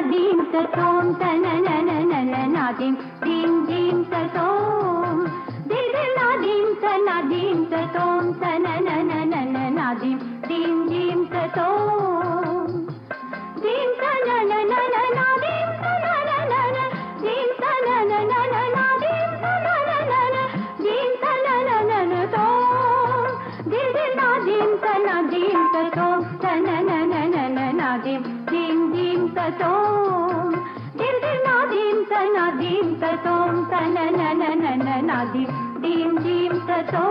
nadim tatom tananana nadim dim dim tatom dil dil nadim tatom tananana nadim dim dim tatom dim tananana nadim tananana dim tananana nadim tananana dim tananana tom dil dil nadim tatom tananana nadim dim dim tatom dil dil nadim tatom tananana nadim dim dim tatom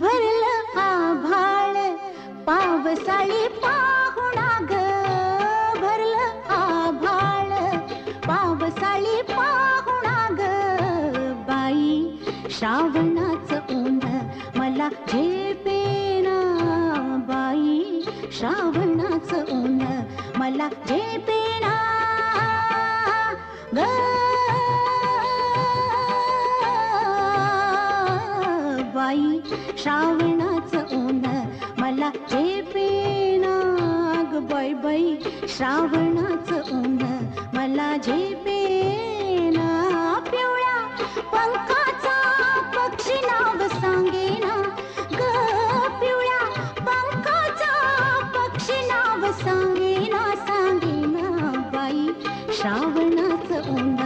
भरलं आभाळ पावसाळी पाहुणा ग भरलं आभाळ पावसाळी पाहुणा ग बाई श्रावणाचं ऊन मला झेपेना बाई श्रावणाचं ऊन मला झेपेना ग बाई श्रावणाचं ऊन मला झेपेना ग बाई बाई श्रावणाचं ऊन मला झेपेना पिवळ्या पंखाचा पक्षी नाव सांगेना ग पिवळ्या पंखाचा पक्षी नाव सांगेना सांगेना बाई श्रावणाचं ऊन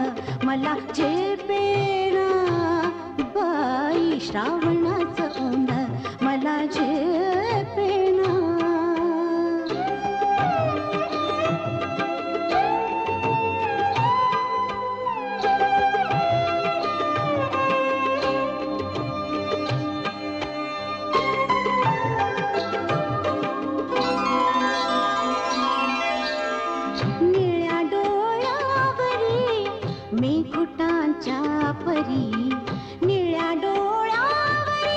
मला झेपेना बाई श्रावणाचं ऊन मला झेपेना निळ्या डोळ्यावरी मेघुटांच्या परी निळ्या डोळ्यावरी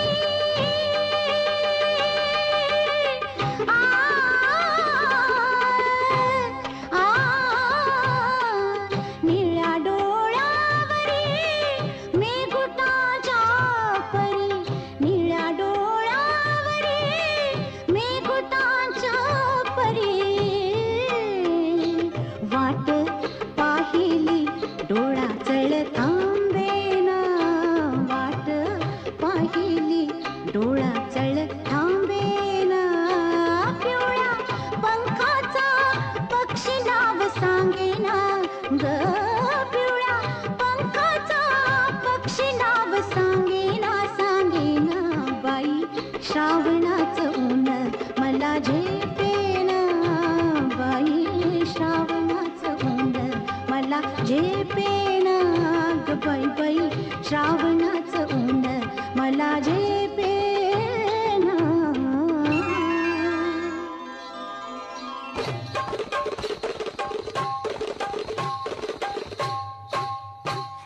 आ, आ, निळ्या डोळ्यावरी मेघुटांच्या परी निळ्या डोळ्यावरी मेघुटांच्या परी वाट पाहिली डोळा चळ थांबेना वाट पाहिली डोळा चळ थांबेना पिवळ्या पंखाचा पक्षी नाव सांगेना ग पिवळ्या पंखाचा पक्षी नाव सांगेना सांगेना बाई श्रावणाचं ऊन मला झेपेना बाई श्रावणाचं ऊन मला झेपेना ग बाई बाई श्रावणाचं ऊन मला झेपेना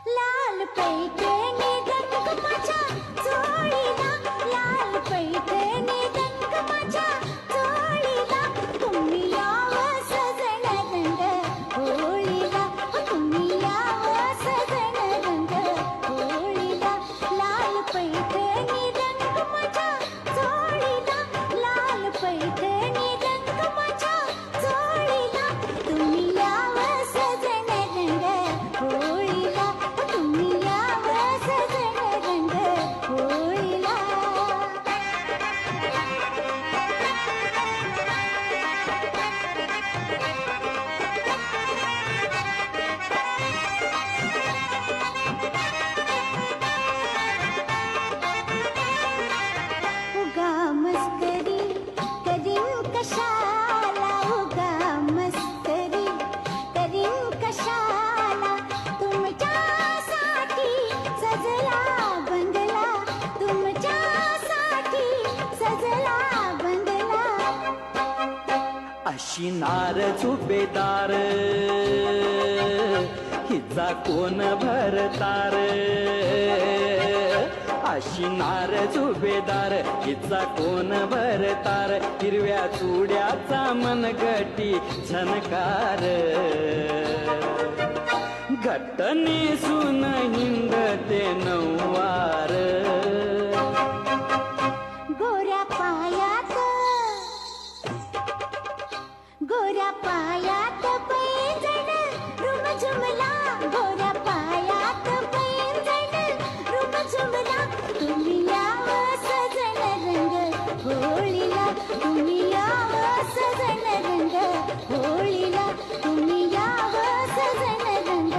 लाल पैठणी रंग माझ्या चोळीला लाल पैठणी रंग माझ्या चोळीला तुम्ही यावं सजण रंग होळीला तुम्ही यावं सजण रंग होळीला लाल पैठणी रंग माझ्या चोळीला लाल पैठणी रंग माझ्या चोळीला तुम्ही यावं सजण रंग होळीला तुम्ही यावं सजण रंग होळीला उगा मस्करी करीन कशाला उगा मस्करी करीन कशाला तुमच्यासाठी सजला बंगला तुमच्यासाठी सजला बंगला अशी नार झुबेदार हिचा कोण भरतार अशी नार झुबेदार हिचा कोण भरतार हिरव्या चुड्याचा मनगटी झनकार घट्ट नेसून हिंडते नऊवार गोऱ्या पायात पैंजण रुमझुमला गोऱ्या पायात पैंजण रुमझुमला तुम्ही यावं सजन रंग होळीला तुम्ही यावं सजन रंग होळीला तुम्ही यावं सजन रंग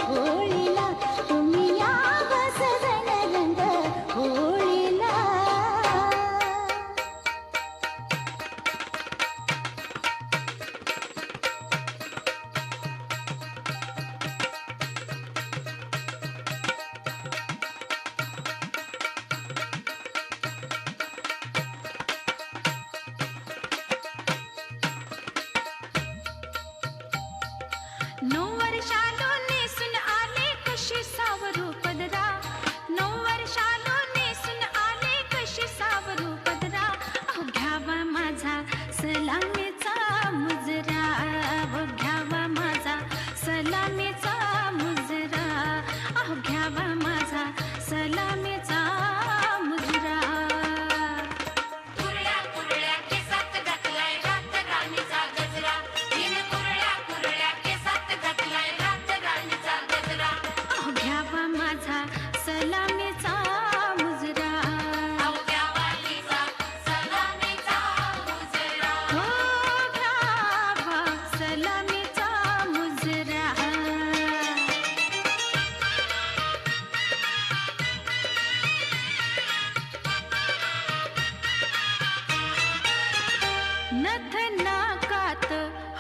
होळीला तुम्ही यावं सजन रंग होळीला नऊ वर्षालो नेसून आले कशी सावरू पदरा नऊ वर्षालो नेसून आले कशी सावरू पदरा अहो घ्यावा माझा सलामीचा मुजरा अहो घ्यावा माझा सलामीचा मुजरा अहो घ्यावा माझा सलामीचा मुजरा कुरळ्या कुरळ्या केसात घातलाय रात राणीचा गजरा तिने कुरळ्या कुरळ्या केसात घातलाय रात राणीचा गजरा अहो घ्यावा माझा सलामीचा मुजरा अहो घ्यावा तिचा सलामीचा मुजरा हो घ्यावा सलामीचा मुजरा नथ नाकात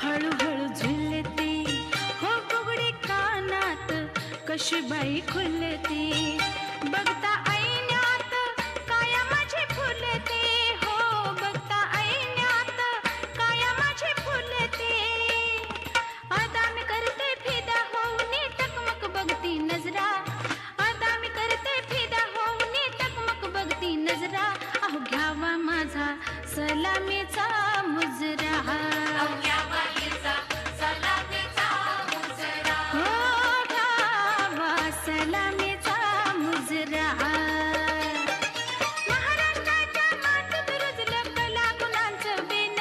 हळूहळू झुलते हो बुगडी कानात कशी बाई खुलते बघता ऐण्यात काया माझी फुलते हो बघता ऐण्यात काया माझी फुलते आता मी करते फिदा होऊन टकमक बघती नजरा आता मी करते फिदा होऊन टकमक बघती नजरा अहो घ्यावा माझा सलामीचा मुजरा अहो घ्यावा तिचा सलामीचा मुजरा हो घ्यावा सलामीचा मुजरा महाराष्ट्राच्या मातीत रुजलं कला गुणांचं बेन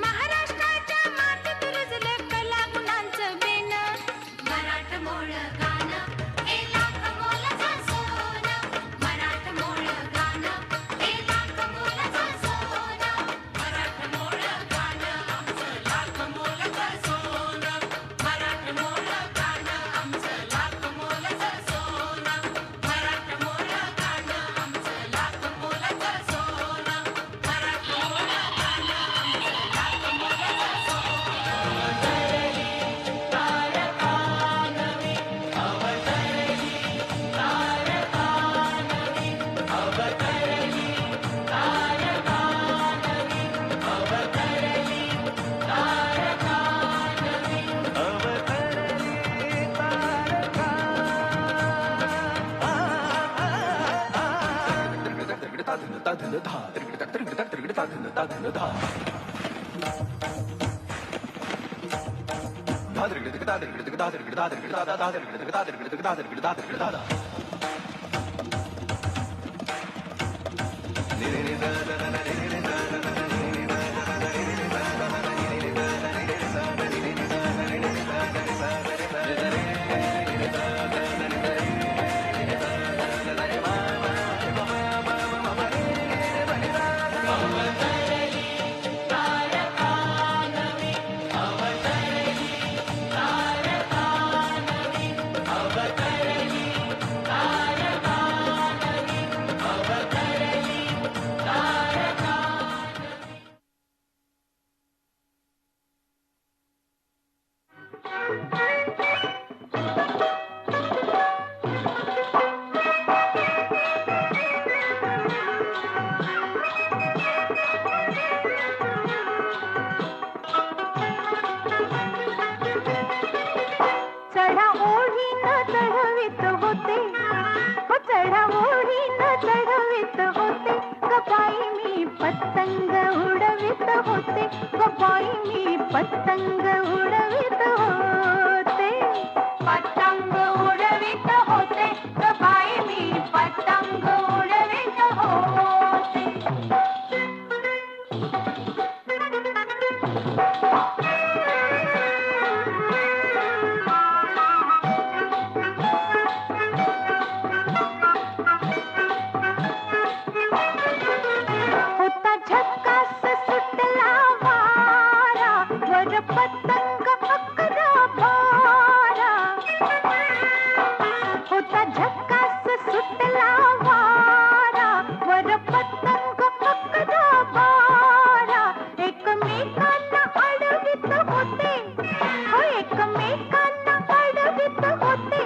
महाराष्ट्राच्या मातीत रुजलं कला गुणांचं बेन मराठमोळ गाणं हे लाख मोलाचं सोनं मराठमोळ गाणं हे लाख मोलाचं सोनं मराठमोळ गाणं आमचं लाख मोलाचं सोनं मराठमोळ गाणं आमचं लाख मोलाचं सोनं मराठमोळ गाणं आमचं लाख मोलाचं सोनं मराठमोळ गाणं आमचं लाख मोलाचं पतंग उडवित होते पतंग होता झक्कास सुटला वारा वर पतंग अकरा बारा होता झक्कास सुटला वारा वर पतंग अकरा बारा एकमेकांना अडवित होते हो एकमेकांना अडवित होते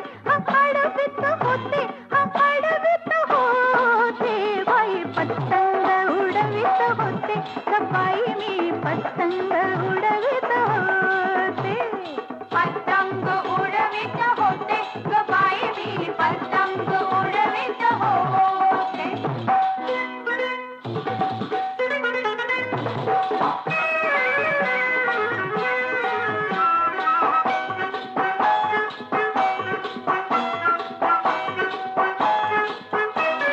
अडवित होते अडवित होते बाई पतंग उडवित होते ग बाई मी पतंग उडवित होते पतंग उडवित होते ग बाई मी पतंग उडवित होते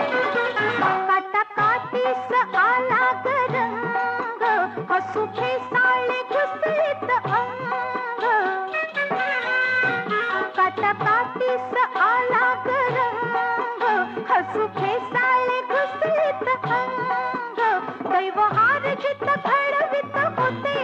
काटा काटीस आला ग रंग हसू फेसाळे घुसळीत अंग काटा काटीस आला ग रंग हसू फेसाळे घुसळीत अंग दैव हार जित घडवित होते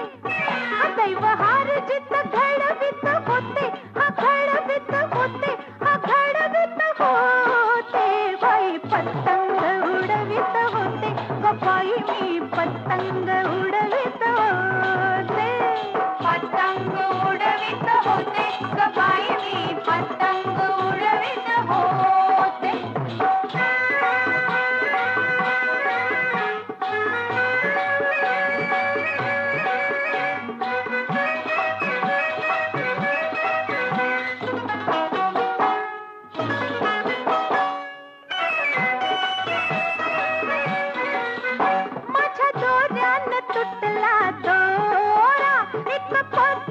दैव हार जित घडवित होते घडवित होते घडवित होते बाई पतंग उडवित होते ग बाई मी पतंग उडवित होते पतंग उडवित होते ग बाई मी पतंग उडवित होते माझ्या दोऱ्यानं तुटला दोरा एक पतंग